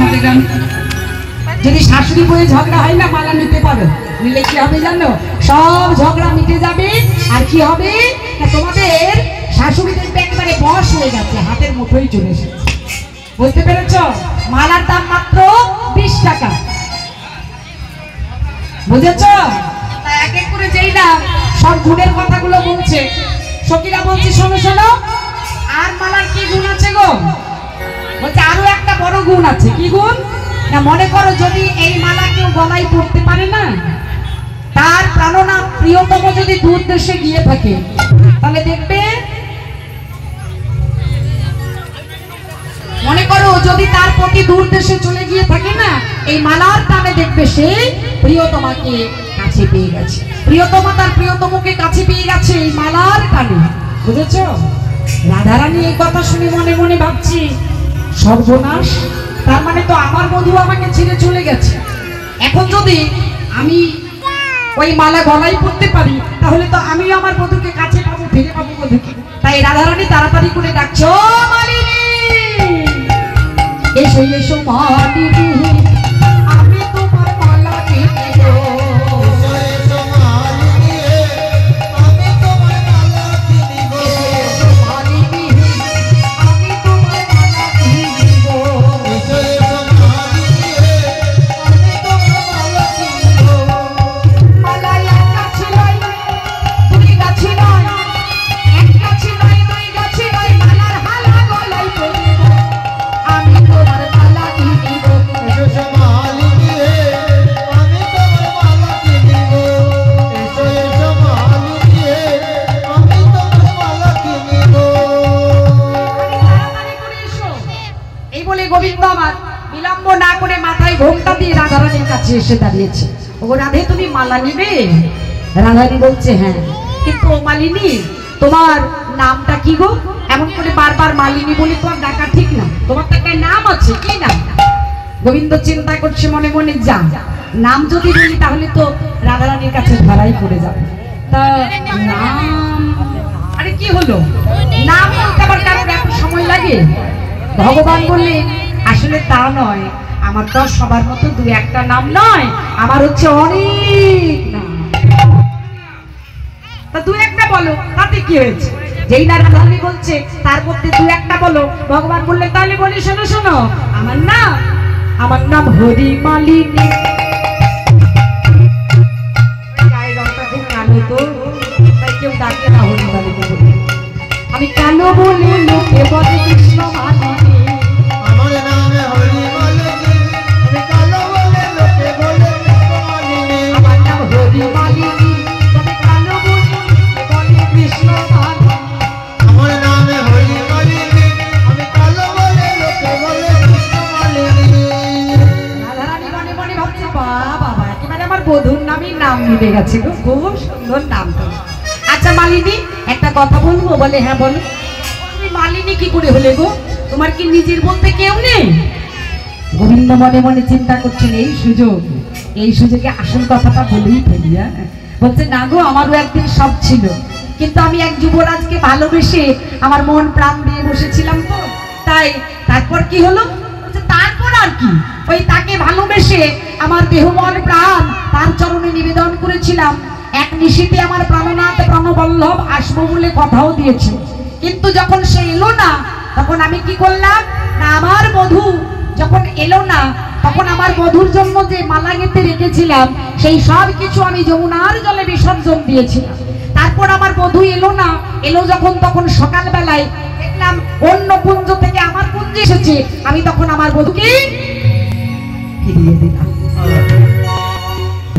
হাতে গান। যদি শাশুড়ি বয়ে ঝগড়া হয় না, মালা নিতে পারো, নিলে কি হবে জানো? সব ঝগড়া মিটে যাবে। আর কি হবে না, তোমাদের শাশুড়িদের একবারে বশ হয়ে গেছে, হাতের মুঠোই চলে এসেছে। বুঝতে পেরেছ? মালার দাম মাত্র 20 টাকা। বুঝেছ? তা এক এক করে যেই না সব গুণের কথাগুলো বলছে, সখীরা বলছে শোনো শোনো, আর মালার কি গুণ আছে গো? বলছে আরো একটা বড় গুণ আছে। কি গুণ না, মনে করো যদি এই মালা কেউ গলায় পড়তে পারে না, তার প্রাণনাথ প্রিয়তম যদি দূর দেশে গিয়ে থাকে, তাহলে দেখবে, মনে করো যদি তার পতি দূর দেশে চলে গিয়ে থাকে না, এই মালার টানে দেখবে সে প্রিয়তমাকে কাছে পেয়ে গেছে, প্রিয়তমা তার প্রিয়তমকে কাছে পেয়ে গেছে এই মালার টানে। বুঝেছ? রাধারানী এই কথা শুনে মনে মনে ভাবছি সর্বনাশ, তার মানে তো আমার বধূ আমাকে ছেড়ে চলে গেছে। এখন যদি আমি ওই মালা গলায় পড়তে পারি, তাহলে তো আমি আমার বধূকে কাছে পাবো, ফিরে পাবো বধূকে। তাই রাধারানী তাড়াতাড়ি করে ডাকছো, মালিনী এসো এসো মালিনী, আমি তোমার মালা কিনে দেব। এসো এসো মালিনী, আমি তোমার মালা কিনিব। এসো মালিনী, আমি তোমার মালা কিনিব। এসো এসো মালিনী, আমি তোমার মালা কিনিব। মালা এক গাছে নয়, দুই গাছে নয়, এক গাছে নয়, দুই গাছে নয়, মালার হালা গলায় পরিব, আমি তোমার মালা কিনিব। এসো এসো মালিনী, আমি তোমার মালা কিনিব। এসো এসো মালিনী, আমি তোমার মালা কিনিব। তাড়াতাড়ি করে এসো। এই বলে গোবিন্দ আমার বিলম্ব না করে মাথায় ঘোমটা দিয়ে রাধারানীর কাছে এসে দাঁড়িয়েছে। ও রাধে, তুমি মালা নিবে? রাধারানী বলছে হ্যাঁ। কিন্তু ও মালিনী, তোমার নামটা কি গো? এমন করে বারবার মালিনী বলে তোমার ডাকা ঠিক না, তোমার তো একটা নাম আছে। কি নাম? গোবিন্দ চিন্তা করছে মনে মনে, যা নাম যদি বলি তাহলে তো রাধারানীর কাছে ধরাই পড়ে যাবে। তা নাম, আরে কি হলো, নাম বলতে আবার কারোর এত সময় লাগে? ভগবান বললেন আসলে তা নয়, আমার তো সবার মতো দু একটা নাম নয়, আমার হচ্ছে অনেক নাম। তা দু একটা বলো, তাতে কি হয়েছে? যেই না রাধারানী বলছে তার মধ্যে দু একটা বলো, ভগবান বললেন তাহলে বলি শোনো শোনো, আমার নাম হরি মালিনী। গায়ের রংটা খুব কালো তো, তাই কেউ ডাকে না হরি মালিনী বলে। আমি কালো বলে লোকে বলে কৃষ্ণ মালিনী। আমার নামে হরি মালিনী, আমি কালো বলে লোকে বলে কৃষ্ণ মালিনী। আমার নাম হরি মালিনী, আমি কালো বলে লোকে বলে কৃষ্ণ মালিনী। আমার নামে হরি মালিনী, আমি কালো বলে লোকে বলে কৃষ্ণ মালিনী। রাধারানী মনে মনে ভাবছে বাবা, একেবারে আমার বধূর নামই নাম মিলে গেছে গো, খুব সুন্দর নাম তো। আচ্ছা মালিনী, একটা কথা বলবো? বলে হ্যাঁ বলো। তুমি মালিনী কি করে হলে গো? তোমার কি নিজের বলতে কেউ নেই? গোবিন্দ মনে মনে চিন্তা করছেন এই সুযোগে আসল কথাটা বলেই ফেলি। বলছে না গো, আমারও একদিন সব ছিল, কিন্তু আমি এক যুবরাজকে ভালোবেসে আমার মন প্রাণ দিয়ে বসেছিলাম তো, তাই তারপর কি হলো? বলছে তারপর আর কি, ওই তাকে ভালোবেসে আমার দেহ মন প্রাণ তার চরণে নিবেদন করেছিলাম। এক নিশীতে আমার প্রাণনাথ প্রাণবল্লভ আসবো বলে কথাও দিয়েছে, কিন্তু যখন সে এলো না, তখন আমি কি করলাম না, আমার বধূ যখন এলো না, তখন আমার বধূর জন্য যে মালা গেঁথে রেখেছিলাম সেই সব কিছু আমি যমুনার জলে বিসর্জন দিয়েছিলাম। তারপর আমার বধূ এলো না, এলো যখন তখন সকালবেলায় দেখলাম অন্য কুঞ্জ থেকে আমার কুঞ্জে এসেছে, আমি তখন আমার বধূকে ফিরিয়ে দিলাম।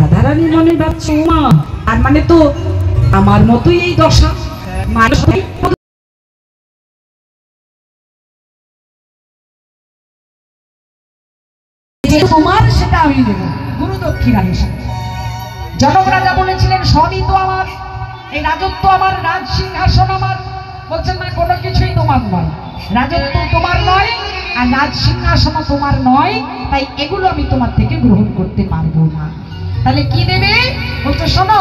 রাধারানী মনে ভাবছে মা, আর মানে তো আমার মতোই এই দশা, মানুষ তোমার সেটা আমি দেব গুরু দক্ষিণা হিসাবে। জনক রাজা বলেছিলেন সবই তো আমার, এই রাজত্ব আমার, রাজ সিংহাসন আমার। বলছেন না, কোনো কিছুই তোমার নয়, রাজত্ব তোমার নয় আর রাজ সিংহাসন তোমার নয়, তাই এগুলো আমি তোমার থেকে গ্রহণ করতে পারবো না। তাহলে কি দেবে? বলছে শোনো,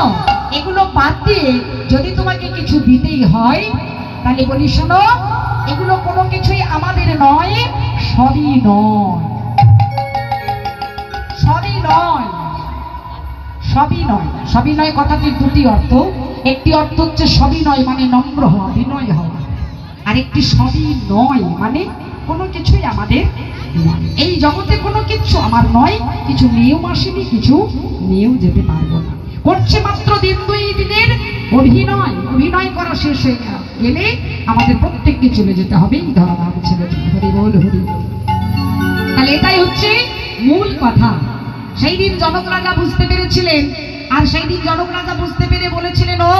এগুলো বাদ দিয়ে যদি তোমাকে কিছু দিতেই হয়, তাহলে বলি শোনো, এগুলো কোনো কিছুই আমাদের নয়, সবই নয়। সবিনয়, সবিনয় কথাটির দুটি অর্থ। একটি অর্থ হচ্ছে সবিনয় মানে নম্র হওয়া, বিনয় হওয়া, আর একটি সবিনয় মানে কোনো কিছুই আমাদের নয়। এই জগতে কোনো কিছু আমার নয়, কিছু নিয়েও আসেনি, কিছু নিয়েও যেতে পারবো না। করছে মাত্র দিন দুই দিনের অভিনয়, অভিনয় করা শেষ হয়ে গেলে আমাদের প্রত্যেককে চলে যেতে হবে এই ধরাধাম ছেড়ে। হরি বল, হরি বল। তাহলে এটাই হচ্ছে মূল কথা। সেই দিন জনক রাজা বুঝতে পেরেছিলেন, আর সেই দিন জনক রাজা বুঝতে পেরে বলেছিলেন, ও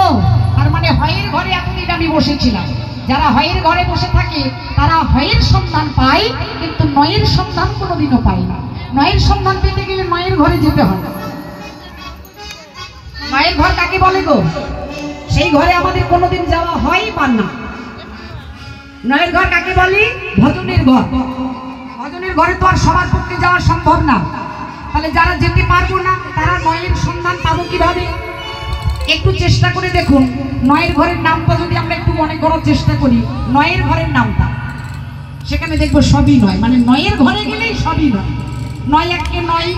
তার মানে হয়ের ঘরে এতদিন আমি বসেছিলাম। যারা হয়ের ঘরে বসে থাকে তারা হয়ের সন্ধান পায়, কিন্তু নয়ের সন্ধান কোনোদিনও পায় না। নয়ের সন্ধান পেতে গেলে নয়ের ঘরে যেতে হয়। নয়ের ঘর কাকে বলে গো? সেই ঘরে আমাদের কোনোদিন যাওয়া হয় পান না। নয়ের ঘর কাকে বলি? ভজনের ঘর। ভজনের ঘরে তো আর সবার পক্ষে যাওয়া সম্ভব না। তাহলে যারা যেতে পারবো না তারা নয়ের সন্ধান পাবো কিভাবে? একটু চেষ্টা করে দেখুন, নয়ের ঘরের নামটা যদি আমরা একটু মনে করার চেষ্টা করি, নয়ের ঘরের নামটা, সেখানে দেখবো সবই নয়, মানে নয়ের ঘরে গেলেই সবই নয়। নয় একে নয়,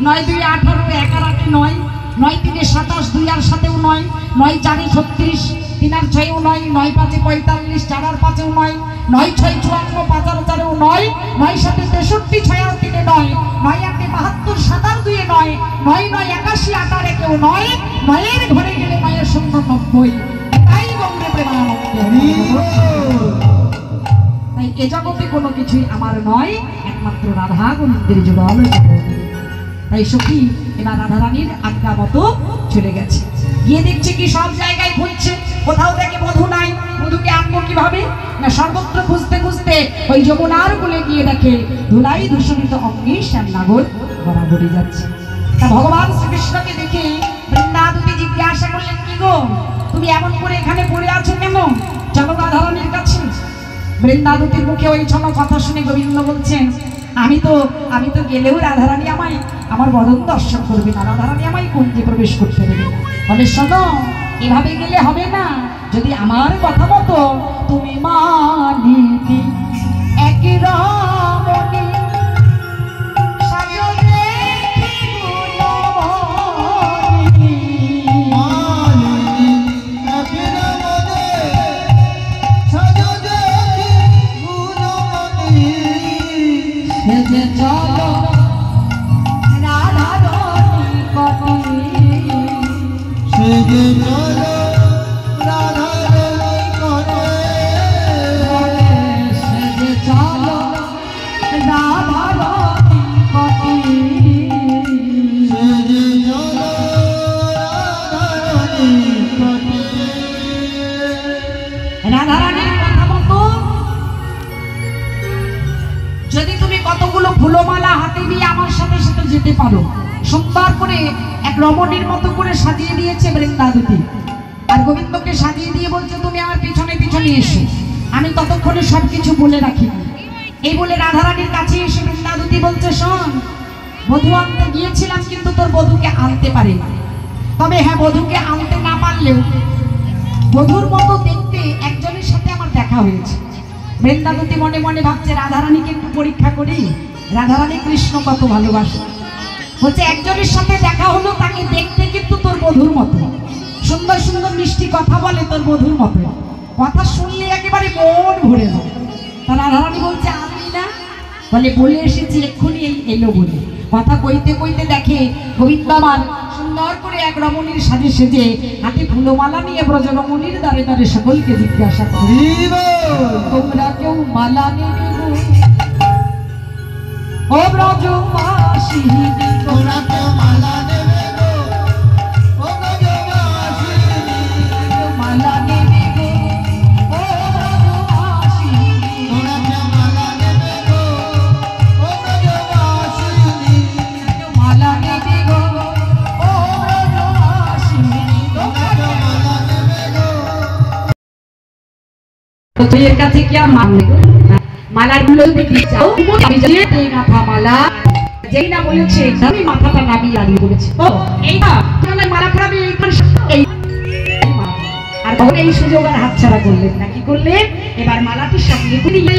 নয় দুই 18, 1 আর 8 9, 9 3 27, 2 আর 7 9, 9 4 36, 3 আর 6 9, 9 5 45, 4 আর 5 9, 9 6 54, 5 আর 4 9, 9 7 63, 6 আর 3 9, 9 8 72, 7 আর 2 9, 9 9 81, 8 আর 1 9, নয়ের ঘরে গেলে নয়ের শূন্য 90। তাই গঙ্গে প্রেমানন্দ। তাই এ জগতে কোনো কিছুই আমার নয়, একমাত্র রাধা গোবিন্দের যুগল। তাই সখী এবার রাধারানীর আজ্ঞা মতো চলে গেছে, গিয়ে দেখছে কি সব জায়গায় খুঁজছে, কোথাও থেকে বধূ নাই। বধূকে আনবো কিভাবে? না সর্বত্র খুঁজতে খুঁজতে ওই যমুনার কোলে গিয়ে দেখে ধুলাই দূষণিত অঙ্গে শ্যামনাগর গড়াগড়ি যাচ্ছে। তা ভগবান শ্রীকৃষ্ণকে দেখে বৃন্দাবতী জিজ্ঞাসা করলেন, কি গো তুমি এমন করে এখানে পড়ে আছো কেন? চলো রাধারানীর কাছে। বৃন্দাবতীর মুখে ওই ছন্ন কথা শুনে গোবিন্দ বলছেন, আমি তো গেলেও রাধারানী আমায় আমার বদন দর্শন করবে না, রাধারানী আমায় কুঞ্জে প্রবেশ করতে দেবে না। বলে শোনো, এভাবে গেলে হবে না। যদি আমার কথা মতো তুমি মানিতে এক রমণী সাজনে রাধারানীর কথা মতো যদি তুমি কতগুলো ফুলমালা হাতে নিয়ে আমার সাথে সাথে যেতে পারো। সুন্দর করে এক রমণীর মতো করে সাজিয়ে দিয়েছে বৃন্দাবতী, আর গোবিন্দকে সাজিয়ে দিয়ে বলছে তুমি আমার পিছনে পিছনে এসো, আমি ততক্ষণে সবকিছু বলে রাখি। এই বলে রাধারানীর কাছে এসে বৃন্দাবতী বলছে, শোন, বধূ আনতে গিয়েছিলাম কিন্তু তোর বধূকে আনতে পারি না। তবে হ্যাঁ, বধূকে আনতে না পারলেও বধূর মতো দেখতে একজনের সাথে আমার দেখা হয়েছে। বৃন্দাবতী মনে মনে ভাবছে, রাধারানীকে একটু পরীক্ষা করি, রাধারানী কৃষ্ণ কত ভালোবাসে। বলছে একজনের সাথে দেখা হলো, তাকে দেখতে কিন্তু তোর বধূর মতো, সুন্দর সুন্দর মিষ্টি কথা বলে তোর বধূর মতো, কথা শুনলে একেবারে মন ভরে যায়। তা রাধারানী বলছে আনলি না? বলে বলে এসেছি, এক্ষুনি এলো বলে। কথা কইতে কইতে দেখে গোবিন্দ আমার সুন্দর করে এক রমণীর সাজে সেজে হাতে ফুলমালা নিয়ে ব্রজ রমণীর দ্বারে দ্বারে সকলকে জিজ্ঞাসা করে, তোমরা কেউ মালা নেবে ও ব্রজবাসী? তোমরা কেউ মালা নেবে গো ও ব্রজবাসী? মালা নেবে গো ও ব্রজবাসী? তোমরা কেউ মালা নেবে গো ও ব্রজবাসী? মালা নেবে গো ও ব্রজবাসী? তোমরা কেউ মালা নেবে গো? তো এর কাছে কি আর মানবে মালাগুলো দিতে চাও? আমি যেই মাথা মালা যেই না বলেছে আমি মাথাটা নামিয়ে দাঁড়িয়ে বলেছি, ও এইটা তাহলে মালা পরাবে এই আর তখন এই সুযোগ আর হাতছাড়া করলেন না। কি করলেন? এবার মালাটি সামনে নিয়ে